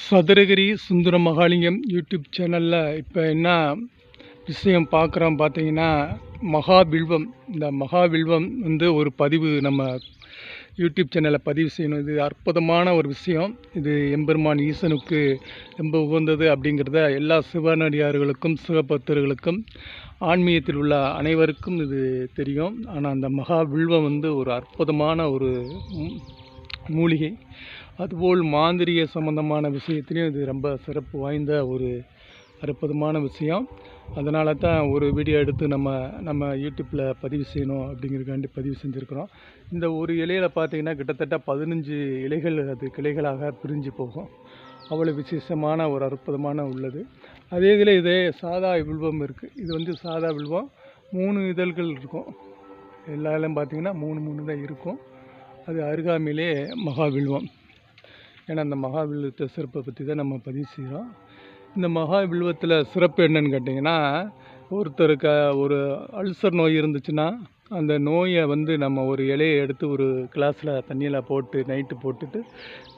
சதுரகிரி சுந்தர Mahalingam YouTube சேனலில் இப்போ என்ன விஷயம் பார்க்குறோம் பார்த்தீங்கன்னா, மகாபில்வம். இந்த மகாபில்வம் ஒரு பதிவு நம்ம யூடியூப் சேனலில் பதிவு செய்யணும். இது அற்புதமான ஒரு விஷயம். இது எம்பெருமான் ஈசனுக்கு ரொம்ப உகந்தது அப்படிங்கிறத எல்லா சிவனடியார்களுக்கும் சிவபக்தர்களுக்கும் ஆன்மீகத்தில் உள்ள அனைவருக்கும் இது தெரியும். ஆனால் அந்த மகாபில்வம் ஒரு அற்புதமான ஒரு மூலிகை. அதுபோல் மாந்திரிக சம்பந்தமான விஷயத்துலையும் இது ரொம்ப சிறப்பு வாய்ந்த ஒரு அற்புதமான விஷயம். அதனால தான் ஒரு வீடியோ எடுத்து நம்ம யூடியூப்பில் பதிவு செய்யணும் அப்படிங்கிறதுக்காண்டி பதிவு செஞ்சுருக்கிறோம். இந்த ஒரு இலையில் பார்த்திங்கன்னா கிட்டத்தட்ட 15 இலைகள் அது கிளைகளாக பிரிஞ்சு போகும். அவ்வளோ விசேஷமான ஒரு அற்புதமான உள்ளது. அதே இதில் இதே சாதா வில்வம் இருக்குது. இது சாதா வில்வம் 3 இதழ்கள் இருக்கும். எல்லா இலையும் பார்த்திங்கன்னா 3 தான் இருக்கும். அது அருகாமையிலே மகாவில்வம். ஏன்னா அந்த மகாவில்வத்தை சிறப்பை பற்றி தான் நம்ம பதிவு செய்கிறோம். இந்த மகாவில்வத்தில் சிறப்பு என்னன்னு கேட்டிங்கன்னா, ஒருத்தருக்கு ஒரு அல்சர் நோய் இருந்துச்சுன்னா அந்த நோயை நம்ம ஒரு இலையை எடுத்து ஒரு கிளாஸில் தண்ணியில் போட்டு நைட்டு போட்டுட்டு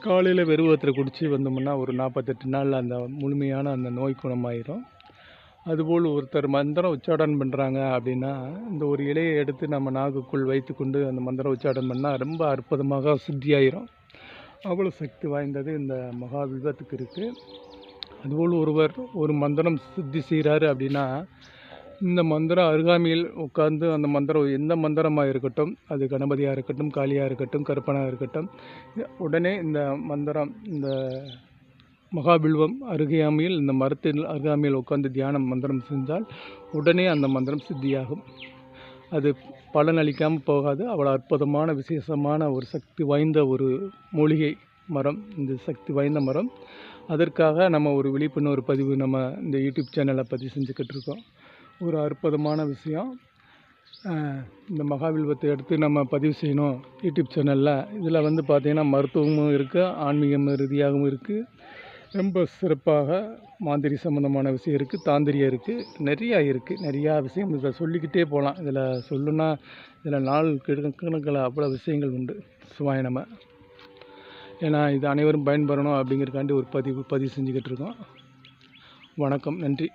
காலையில் வெறுவத்தில் குடித்து வந்தோம்னா ஒரு 48 நாளில் அந்த முழுமையான அந்த நோய் குணமாயிரும். அதுபோல் ஒருத்தர் மந்திரம் உச்சாடனம் பண்ணுறாங்க அப்படின்னா, இந்த ஒரு இலையை எடுத்து நம்ம நாக்குக்குள் வைத்து கொண்டு அந்த மந்திரம் உச்சாடனம் பண்ணால் ரொம்ப அற்புதமாக சித்தியாயிரும். அவ்வளோ சக்தி வாய்ந்தது இந்த மகாவில்வத்துக்கு இருக்குது. அதுபோல் ஒருவர் ஒரு மந்திரம் சித்தி செய்கிறாரு அப்படின்னா, இந்த மந்திரம் அருகாமையில் உட்கார்ந்து அந்த மந்திரம் எந்த மந்திரமாக இருக்கட்டும், அது கணபதியாக இருக்கட்டும், காளியாக இருக்கட்டும், கருப்பனாக இருக்கட்டும், உடனே இந்த மந்திரம் இந்த மகாபில்வம் அருகாமையில் இந்த மரத்தின் அருகாமையில் உட்கார்ந்து தியானம் மந்திரம் செஞ்சால் உடனே அந்த மந்திரம் சித்தியாகும். அது பலனளிக்காமல் போகாது. அவ்வளோ அற்புதமான விசேஷமான ஒரு சக்தி வாய்ந்த ஒரு மூலிகை மரம். இந்த சக்தி வாய்ந்த மரம். அதற்காக நம்ம ஒரு விழிப்புணர்வு பதிவு நம்ம இந்த யூடியூப் சேனலில் பதிவு செஞ்சுக்கிட்டு இருக்கோம். ஒரு அற்புதமான விஷயம். இந்த மகாவில்வத்தை எடுத்து நம்ம பதிவு செய்யணும் யூடியூப் சேனலில். இதில் பார்த்திங்கன்னா மருத்துவமும் இருக்குது, ஆன்மீகம் ரீதியாகவும் இருக்குது. ரொம்ப சிறப்பாக மாந்திரி சம்மந்தமான விஷயம் இருக்குது, தாந்திரியம் இருக்குது, நிறையா விஷயம் இதில் சொல்லிக்கிட்டே போகலாம். இதில் சொல்லுன்னா இதில் நாள் கணக்கில் அவ்வளோ விஷயங்கள் உண்டு. சிவாய நம. ஏன்னா இது அனைவரும் பயன்பெறணும் அப்படிங்கிறதுக்காண்டி ஒரு பதிவு செஞ்சுக்கிட்டு இருக்கோம். வணக்கம், நன்றி.